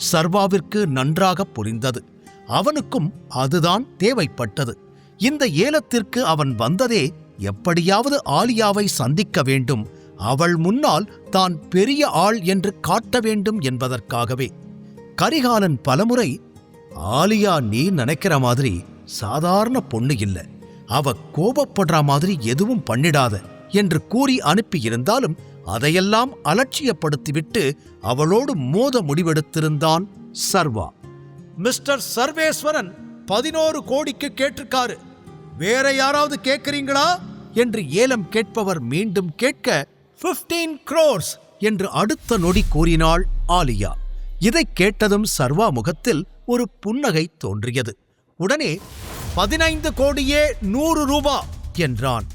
சர்வாவிற்கு நன்றாக புரிந்தது. அவனுக்கும் அதுதான் தேவைப்பட்டது. இந்த ஏலத்திற்கு அவன் வந்ததே எப்படியாவது ஆலியாவை சந்திக்க வேண்டும், அவள் முன்னால் தான் பெரிய ஆள் என்று காட்ட வேண்டும் என்பதற்காகவே. கரிகாலன் பலமுறை, ஆலியா நீ நினைக்கிற மாதிரி சாதாரண பொண்ணு இல்ல, அவ கோபப்படுற மாதிரி எதுவும் பண்ணிடாத என்று கூறி அனுப்பியிருந்தாலும் அதையெல்லாம் அலட்சியப்படுத்திவிட்டு அவளோடு மோத முடிவெடுத்திருந்தான் சர்வா. மிஸ்டர் சர்வேஸ்வரன் 11 கோடிக்கு கேட்டிருக்காரு, வேற யாராவது கேட்கிறீங்களா என்று ஏலம் கேட்பவர் மீண்டும் கேட்க 15 crores என்று அடுத்த நொடி கூறினாள் ஆலியா. இதைக் கேட்டதும் சர்வா முகத்தில் ஒரு புன்னகை தோன்றியது. உடனே 15 கோடியே 100 ரூபா என்றான்.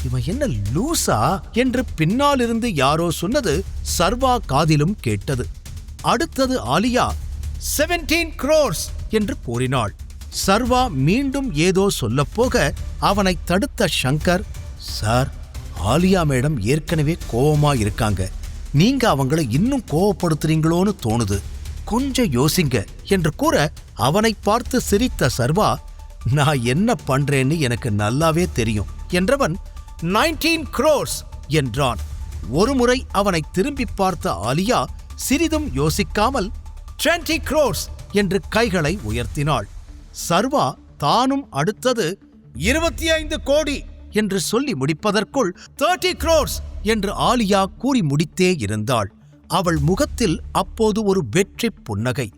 இவன் என்ன லூசா என்று பின்னாலிருந்து யாரோ சொன்னது சர்வா காதிலும் கேட்டது. அடுத்தது ஆலியா 17 crores என்று கூறினாள். சர்வா மீண்டும் ஏதோ சொல்லப்போக அவனை தடுத்த சங்கர், சார், ஆலியா மேடம் ஏற்கனவே கோவமா இருக்காங்க, நீங்க அவங்கள இன்னும் கோவப்படுத்துறீங்களோன்னு தோணுது, கொஞ்சம் யோசிங்க என்று கூற அவனை பார்த்து சிரித்த சர்வா, நான் என்ன பண்றேன்னு எனக்கு நல்லாவே தெரியும் என்றவன் 19 crores என்றான். ஒருமுறை அவனை திரும்பி பார்த்த ஆலியா சிறிதும் யோசிக்காமல் 20 crores என்று கைகளை உயர்த்தினாள். சர்வா தானும் அடுத்தது 25 கோடி என்று சொல்லி முடிப்பதற்குள் 30 crores என்று ஆலியா கூறி முடித்தே இருந்தாள். அவள் முகத்தில் அப்போது ஒரு வெற்றி புன்னகை.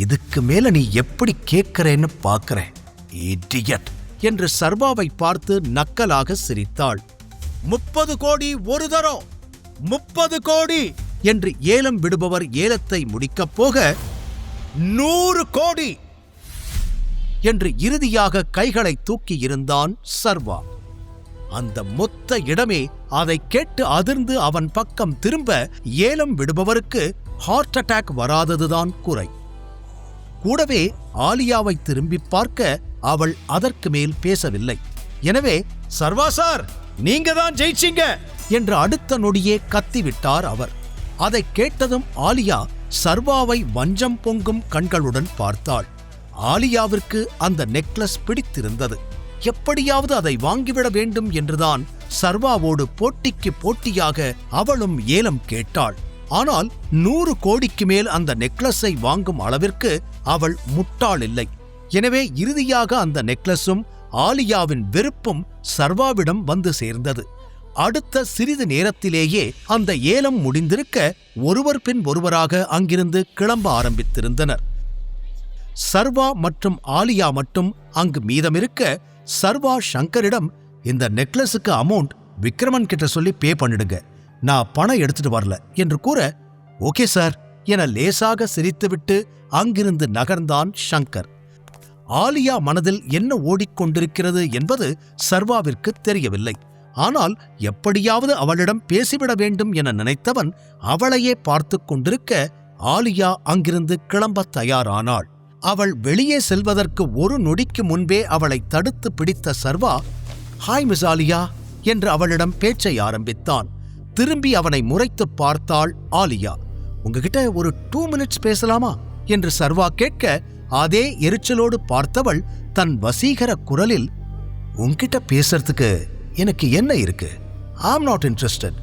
இதுக்கு மேல நீ எப்படி கேட்கிறேன்னு பார்க்கிறேன், இடியட் என்று சர்வாவை பார்த்து நக்கலாக சிரித்தாள். 30 கோடி ஒரு தரம், 30 கோடி என்று ஏலம் விடுபவர் ஏலத்தை முடிக்கப் போக 100 கோடி என்று இறுதியாக கைகளை தூக்கி இருந்தான் சர்வா. அந்த மொத்த இடமே அதை கேட்டு அதிர்ந்து அவன் பக்கம் திரும்ப ஏலம் விடுபவருக்கு ஹார்ட் அட்டாக் வராததுதான் குறை. கூடவே ஆலியாவை திரும்பி பார்க்க அவள் அதற்கு மேல் பேசவில்லை. எனவே, சர்வா சார், நீங்க தான் ஜெயிச்சீங்க என்று அடுத்த நொடியே கத்திவிட்டார் அவர். அதை கேட்டதும் ஆலியா சர்வாவை வஞ்சம் பொங்கும் கண்களுடன் பார்த்தாள். ஆலியாவிற்கு அந்த நெக்லஸ் பிடித்திருந்தது. எப்படியாவது அதை வாங்கிவிட வேண்டும் என்றுதான் சர்வாவோடு போட்டிக்கு போட்டியாக அவளும் ஏலம் கேட்டாள். ஆனால் 100 கோடிக்கு மேல் அந்த நெக்லஸை வாங்கும் அளவிற்கு அவள் முட்டாள் இல்லை. எனவே இறுதியாக அந்த நெக்லஸும் ஆலியாவின் வெறுப்பும் சர்வாவிடம் வந்து சேர்ந்தது. அடுத்த சிறிது நேரத்திலேயே அந்த ஏலம் முடிந்திருக்க ஒருவர் பின் ஒருவராக அங்கிருந்து கிளம்ப ஆரம்பித்திருந்தனர். சர்வா மற்றும் ஆலியா மட்டும் அங்கு மீதமிருக்க, சர்வா சங்கரிடம், இந்த நெக்லஸுக்கு அமௌண்ட் விக்ரமன் கிட்ட சொல்லி பே பண்ணிடுங்க, நான் பணம் எடுத்துட்டு வரல என்று கூற, ஓகே சார் என லேசாக சிரித்துவிட்டு அங்கிருந்து நகர்ந்தான் சங்கர். ஆலியா மனதில் என்ன ஓடிக்கொண்டிருக்கிறது என்பது சர்வாவிற்கு தெரியவில்லை. ஆனால் எப்படியாவது அவளிடம் பேசிவிட வேண்டும் என நினைத்தவன் அவளையே பார்த்து கொண்டிருக்க, ஆலியா அங்கிருந்து கிளம்ப தயாரானாள். அவள் வெளியே செல்வதற்கு ஒரு நொடிக்கு முன்பே அவளை தடுத்து பிடித்த சர்வா, ஹாய் மிஸ் ஆலியா என்று அவளிடம் பேச்சை ஆரம்பித்தான். திரும்பி அவனை முறைத்து பார்த்தாள் ஆலியா. உங்ககிட்ட ஒரு 2 minutes பேசலாமா என்று சர்வா கேட்க, அதே எரிச்சலோடு பார்த்தவள் தன் வசீகர குரலில், உன்கிட்ட பேசுறதுக்கு எனக்கு என்ன இருக்கு, ஐம் நாட் இன்ட்ரெஸ்டட்,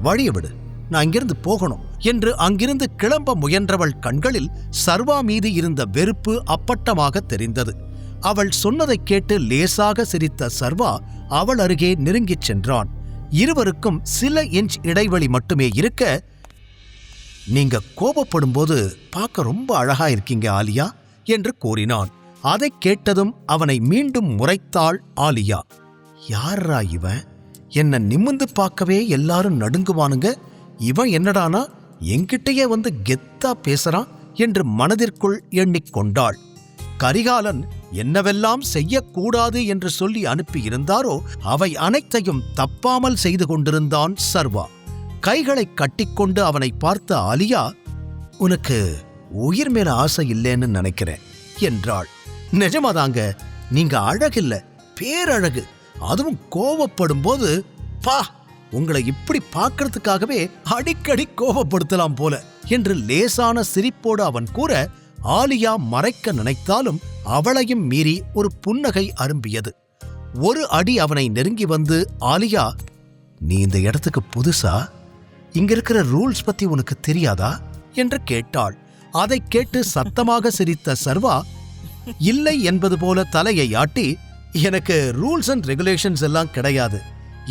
வழிய விடு, நான் இங்கிருந்து போகணும் என்று அங்கிருந்து கிளம்ப முயன்றவள் கண்களில் சர்வா மீது இருந்த வெறுப்பு அப்பட்டமாக தெரிந்தது. அவள் சொன்னதைக் கேட்டு லேசாக சிரித்த சர்வா அவள் அருகே நெருங்கிச் சென்றான். இருவருக்கும் சில இன்ச் இடைவெளி மட்டுமே இருக்க, நீங்க கோபப்படும்போது பார்க்க ரொம்ப அழகா இருக்கீங்க ஆலியா என்று கூறினான். அதைக் கேட்டதும் அவனை மீண்டும் முறைத்தாள் ஆலியா. யாரா இவன், என்ன நிமிர்ந்து பார்க்கவே எல்லாரும் நடுங்குவானுங்க, இவன் என்னடானா என்கிட்டயே வந்து கெத்தா பேசுறான் என்று மனதிற்குள் எண்ணிக்கொண்டாள். கரிகாலன் என்னவெல்லாம் செய்யக்கூடாது என்று சொல்லி அனுப்பியிருந்தாரோ அவை அனைத்தையும் தப்பாமல் செய்து கொண்டிருந்தான் சர்வா. கைகளை கட்டிக்கொண்டு அவனை பார்த்த ஆலியா, உனக்கு உயிர் மேல ஆசை இல்லைன்னு நினைக்கிறேன் என்றாள். நிஜமாதாங்க, நீங்க அழகில்ல, பேரழகு, அதுவும் கோவப்படும் போது பா, உங்களை இப்படி பார்க்கறதுக்காகவே அடிக்கடி கோபப்படுத்தலாம் போல என்று லேசான சிரிப்போடு அவன் கூற, ஆலியா மறைக்க நினைத்தாலும் அவளையும் மீறி ஒரு புன்னகை அரும்பியது. ஒரு அடி அவனை நெருங்கி வந்து, ஆலியா, நீ இந்த இடத்துக்கு புதுசா? இங்க இருக்கிற ரூல்ஸ் பத்தி உனக்கு தெரியாதா என்று கேட்டாள். அதை கேட்டு சத்தமாக சிரித்த சர்வா இல்லை என்பது போல தலையை ஆட்டி, எனக்கு ரூல்ஸ் அண்ட் ரெகுலேஷன்ஸ் எல்லாம் கிடையாது,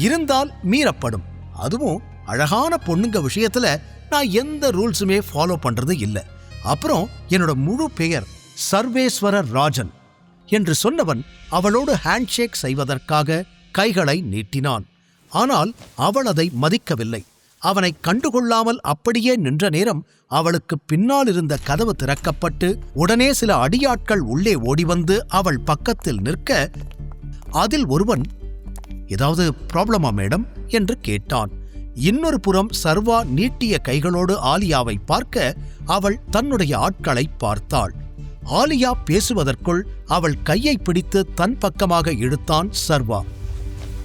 இருந்தால் மீறப்படும். அதுவும் அழகான பொண்ணுங்க விஷயத்துல நான் எந்த ரூல்ஸுமே ஃபாலோ பண்றது இல்லை. அப்புறம் என்னோட முழு பெயர் சர்வேஸ்வர ராஜன் என்று சொன்னவன் அவளோடு ஹேண்ட்ஷேக் செய்வதற்காக கைகளை நீட்டினான். ஆனால் அவள் அதை மதிக்கவில்லை. அவனை கண்டுகொள்ளாமல் அப்படியே நின்ற நேரம் அவளுக்கு பின்னால் இருந்த கதவு திறக்கப்பட்டு உடனே சில அடியாட்கள் உள்ளே ஓடிவந்து அவள் பக்கத்தில் நிற்க, அதில் ஒருவன், ஏதாவது ப்ராப்ளமா மேடம் என்று கேட்டான். இன்னொரு புறம் சர்வா நீட்டிய கைகளோடு ஆலியாவை பார்க்க அவள் தன்னுடைய ஆட்களை பார்த்தாள். ஆலியா பேசுவதற்குள் அவள் கையை பிடித்து தன் பக்கமாக இழுத்தான் சர்வா.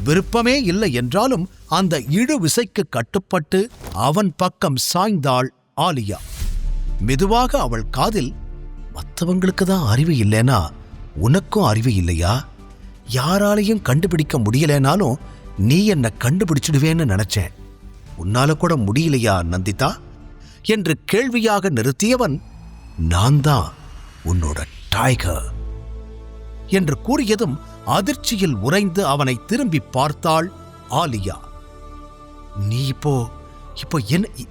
விருப்பமே இல்லை என்றாலும் அந்த இழு விசைக்கு கட்டுப்பட்டு அவன் பக்கம் சாய்ந்தாள் ஆலியா. மெதுவாக அவள் காதில், மற்றவங்களுக்கு தான் அறிவு இல்லைனா உனக்கும் அறிவு இல்லையா? யாராலையும் கண்டுபிடிக்க முடியலனாலும் நீ என்ன கண்டுபிடிச்சிடுவேன்னு நினைச்சேன், உன்னால கூட முடியலையா நந்திதா என்று கேள்வியாக நிறுத்தியவன், நான் தான் உன்னோட டைகர் என்று கூறியதும் அதிர்ச்சியில் உறைந்து அவனை திரும்பி பார்த்தாள் ஆலியா. நீ இப்போ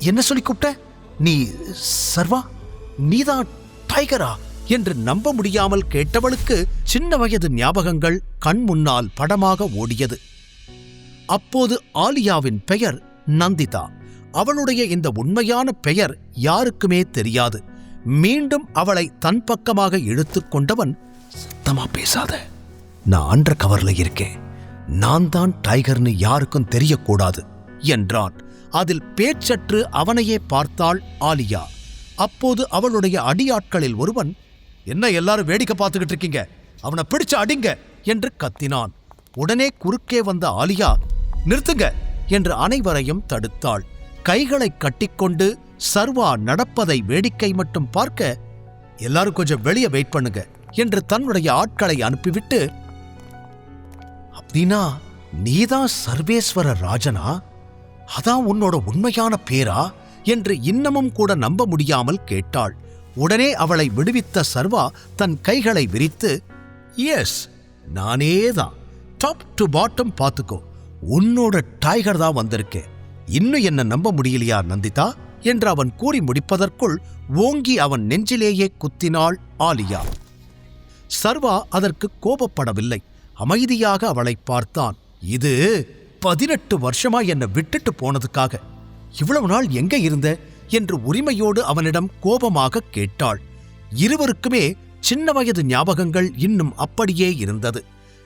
என்ன சொல்லி கூப்பிட்ட? நீ சர்வா, நீதான் டைகரா என்று நம்ப முடியாமல் கேட்டவளுக்கு சின்ன வயது ஞாபகங்கள் கண் முன்னால் படமாக ஓடியது. அப்போது ஆலியாவின் பெயர் நந்திதா. அவளுடைய இந்த உண்மையான பெயர் யாருக்குமே தெரியாது. மீண்டும் அவளை தன் பக்கமாக இழுத்துக் கொண்டவன், சத்தமா பேசாத, நான் அண்டர் கவர்ல இருக்கேன், நான் தான் டைகர்னு யாருக்கும் தெரியக்கூடாது என்றான். அதில் பேச்சற்று அவனையே பார்த்தாள் ஆலியா. அப்போது அவளுடைய அடியாட்களில் ஒருவன், என்ன எல்லாரும் வேடிக்கை பார்த்துக்கிட்டு இருக்கீங்க, அவனை பிடிச்சு அடிங்க என்று கத்தினான். உடனே குறுக்கே வந்த ஆலியா, நிறுத்துங்க என்று அனைவரையும் தடுத்தாள். கைகளை கட்டிக்கொண்டு சர்வா நடப்பதை வேடிக்கை மட்டும் பார்க்க, எல்லாரும் கொஞ்சம் வெளியே வெயிட் பண்ணுங்க என்று தன்னுடைய ஆட்களை அனுப்பிவிட்டு, அப்படின்னா நீதான் சர்வேஸ்வர ராஜனா? அதான் உன்னோட உண்மையான பேரா என்று இன்னமும் கூட நம்ப முடியாமல் கேட்டாள். உடனே அவளை விடுவித்த சர்வா தன் கைகளை விரித்து, எஸ், நானேதான், டாப் டு பாட்டம் பார்த்துக்கோ, உன்னோட டைகர் தான் வந்திருக்கேன், இன்னும் என்ன நம்ப முடியலையா நந்திதா என்று அவன் கூறி முடிப்பதற்குள் ஓங்கி அவன் நெஞ்சிலேயே குத்தினாள் ஆலியா. சர்வா அதற்கு கோபப்படவில்லை. அமைதியாக அவளை பார்த்தான். இது 18 வருஷமா என்னை விட்டுட்டு போனதுக்காக இவ்வளவு நாள் எங்க இருந்த என்று உரிமையோடு அவனிடம் கோபமாக கேட்டாள். இருவருக்குமே சின்ன வயது ஞாபகங்கள் இன்னும் அப்படியே இருந்தது.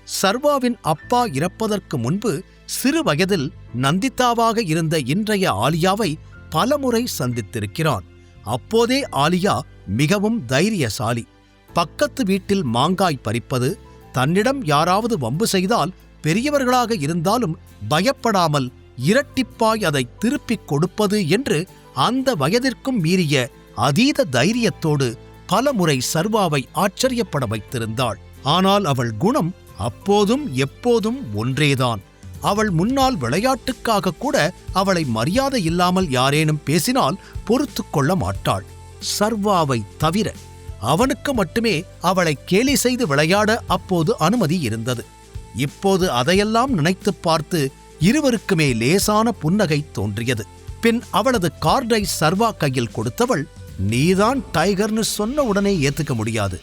சர்வாவின் அப்பா இறப்பதற்கு முன்பு சிறு வயதில் நந்திதாவாக இருந்த இன்றைய ஆலியாவை பலமுறை சந்தித்திருக்கிறான். அப்போதே ஆலியா மிகவும் தைரியசாலி. பக்கத்து வீட்டில் மாங்காய் பறிப்பது, தன்னிடம் யாராவது வம்பு செய்தால் பெரியவர்களாக இருந்தாலும் பயப்படாமல் இரட்டிப்பாய் அதை திருப்பிக் கொடுப்பது என்று அந்த வயதிற்கும் மீறிய அதீத தைரியத்தோடு பலமுறை சர்வாவை ஆச்சரியப்பட வைத்திருந்தாள். ஆனால் அவள் குணம் அப்போதும் எப்போதும் ஒன்றேதான். அவள் முன்னால் விளையாட்டுக்காக கூட அவளை மரியாதை இல்லாமல் யாரேனும் பேசினால் பொறுத்து கொள்ள மாட்டாள். சர்வாவை தவிர அவனுக்கு மட்டுமே அவளை கேலி செய்து விளையாட அப்போது அனுமதி இருந்தது. இப்போது அதையெல்லாம் நினைத்துப் பார்த்து இருவருக்குமே லேசான புன்னகை தோன்றியது. பின் அவளது கார்டை சர்வா கையில் கொடுத்தவள், நீதான் டைகர்னு சொன்ன உடனே ஏத்துக்க முடியாது,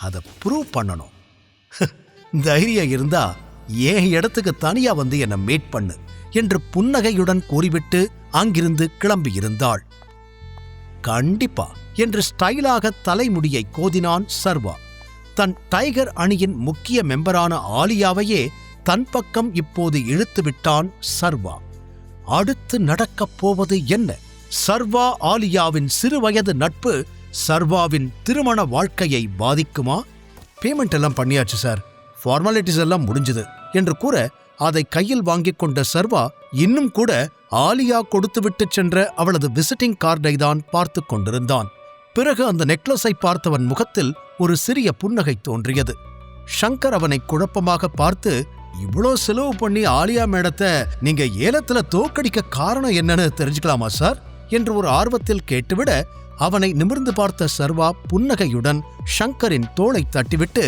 அதை ப்ரூவ் பண்ணணும். தைரியம் இருந்தா ஏன் இடத்துக்கு தனியா வந்து என்னை மீட் பண்ணு என்று புன்னகையுடன் கூறிவிட்டு அங்கிருந்து கிளம்பியிருந்தாள். கண்டிப்பா என்று ஸ்டைலாக தலைமுடியை கோதினான் சர்வா. தன் டைகர் அணியின் முக்கிய மெம்பரான ஆலியாவையே தன் பக்கம் இப்போது இழுத்துவிட்டான் சர்வா. அடுத்து நடக்கப் போவது என்ன? சர்வா ஆலியாவின் சிறுவயது நட்பு சர்வாவின் திருமண வாழ்க்கையை பாதிக்குமா? பேமெண்ட் எல்லாம் பண்ணியாச்சு சார், ஃபார்மாலிட்டிஸ் எல்லாம் முடிஞ்சது என்று கூற அதை கையில் வாங்கிக் கொண்ட சர்வா இன்னும் கூட ஆலியா கொடுத்துவிட்டு சென்ற அவளது விசிட்டிங் கார்டை தான் பார்த்து கொண்டிருந்தான். பிறகு அந்த நெக்லஸை பார்த்தவன் முகத்தில் ஒரு சிறிய புன்னகை தோன்றியது. ஷங்கர் அவனை குழப்பமாக பார்த்து, இவ்வளோ செலவு பண்ணி ஆலியா மேடத்தை நீங்க ஏலத்துல தோக்கடிக்க காரணம் என்னன்னு தெரிஞ்சுக்கலாமா சார் என்று ஒரு ஆர்வத்தில் கேட்டுவிட, அவனை நிமிர்ந்து பார்த்த சர்வா புன்னகையுடன் ஷங்கரின் தோளை தட்டிவிட்டு,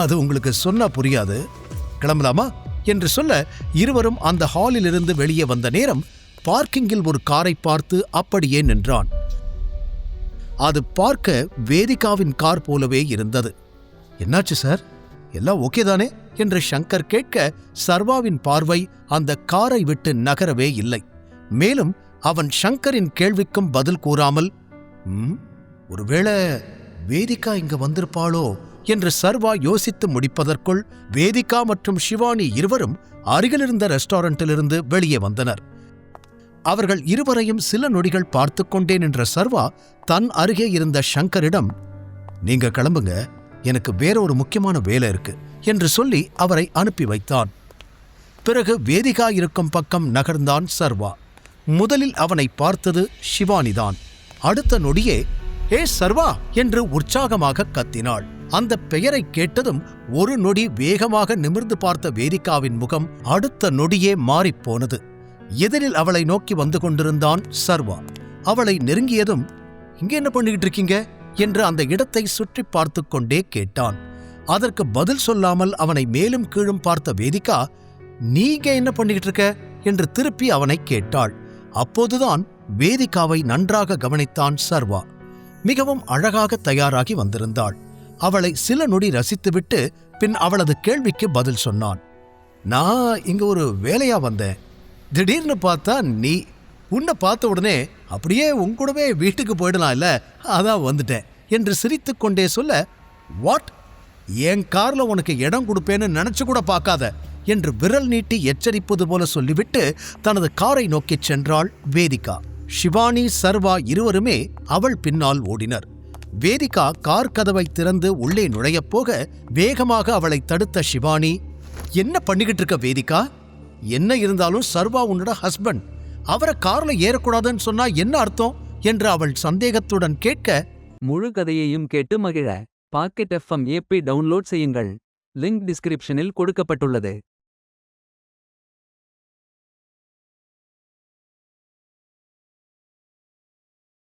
அது உங்களுக்கு சொன்னா புரியாது, கிளம்பலாமா என்று சொல்ல, இருவரும் அந்த ஹாலிலிருந்து வெளியே வந்த நேரம் பார்க்கிங்கில் ஒரு காரை பார்த்து அப்படியே நின்றான். அது பார்க்க வேதிகாவின் கார் போலவே இருந்தது. என்னாச்சு சார், எல்லாம் ஓகே தானே என்று ஷங்கர் கேட்க, சர்வாவின் பார்வை அந்த காரை விட்டு நகரவே இல்லை. மேலும் அவன் ஷங்கரின் கேள்விக்கும் பதில் கூறாமல், ஒருவேளை வேதிகா இங்க வந்திருப்பாளோ என்று சர்வா யோசித்து முடிப்பதற்குள் வேதிகா மற்றும் ஷிவானி இருவரும் அருகிலிருந்த ரெஸ்டாரண்டிலிருந்து வெளியே வந்தனர். அவர்கள் இருவரையும் சில நொடிகள் பார்த்து கொண்டே நின்ற சர்வா தன் அருகே இருந்த ஷங்கரிடம், நீங்க கிளம்புங்க, எனக்கு வேற ஒரு முக்கியமான வேலை இருக்கு என்று சொல்லி அவரை அனுப்பி வைத்தான். பிறகு வேதிகா இருக்கும் பக்கம் நகர்ந்தான் சர்வா. முதலில் அவனை பார்த்தது ஷிவானிதான். அடுத்த நொடியே, ஏ சர்வா என்று உற்சாகமாக கத்தினாள். அந்த பெயரை கேட்டதும் ஒரு நொடி வேகமாக நிமிர்ந்து பார்த்த வேதிகாவின் முகம் அடுத்த நொடியே மாறிப்போனது. எதிரில் அவளை நோக்கி வந்து கொண்டிருந்தான் சர்வா. அவளை நெருங்கியதும், இங்க என்ன பண்ணிக்கிட்டு இருக்கீங்க என்று அந்த இடத்தை சுற்றி பார்த்து கொண்டே கேட்டான். அதற்கு பதில் சொல்லாமல் அவனை மேலும் கீழும் பார்த்த வேதிகா, நீங்க என்ன பண்ணிக்கிட்டு இருக்க என்று திருப்பி அவனை கேட்டாள். அப்போதுதான் வேதிகாவை நன்றாக கவனித்தான் சர்வா. மிகவும் அழகாக தயாராகி வந்திருந்தாள். அவளை சில நொடி ரசித்துவிட்டு பின் அவளது கேள்விக்கு பதில் சொன்னான். நான் இங்க ஒரு வேலையா வந்தேன், திடீர்னு பார்த்தா நீ. உன்னை பார்த்த உடனே அப்படியே உங்கூடவே வீட்டுக்கு போயிடலாம் இல்ல, அதான் வந்துட்டேன் என்று சிரித்துக் கொண்டே சொல்ல, வாட், என் கார்ல உனக்கு இடம் கொடுப்பேன்னு நினைச்சு கூட பார்க்காத என்று விரல் நீட்டி எச்சரிப்பது போல சொல்லிவிட்டு தனது காரை நோக்கிச் சென்றாள் வேதிகா. ஷிவானி சர்வா இருவருமே அவள் பின்னால் ஓடினர். வேதிகா கார் கதவை திறந்து உள்ளே நுழையப் போக வேகமாக அவளை தடுத்த ஷிவானி, என்ன பண்ணிக்கிட்டு இருக்க வேதிகா? என்ன இருந்தாலும் சர்வா உன்னோட ஹஸ்பண்ட், அவரை கார்ல ஏறக்கூடாதுன்னு சொன்னா என்ன அர்த்தம் என்று அவள் சந்தேகத்துடன் கேட்க, முழு கதையையும் கேட்டு மகிழ பாக்கெட் FM ஆப்பை டவுன்லோட் செய்யுங்கள். லிங்க் டிஸ்கிரிப்ஷனில் கொடுக்கப்பட்டுள்ளது.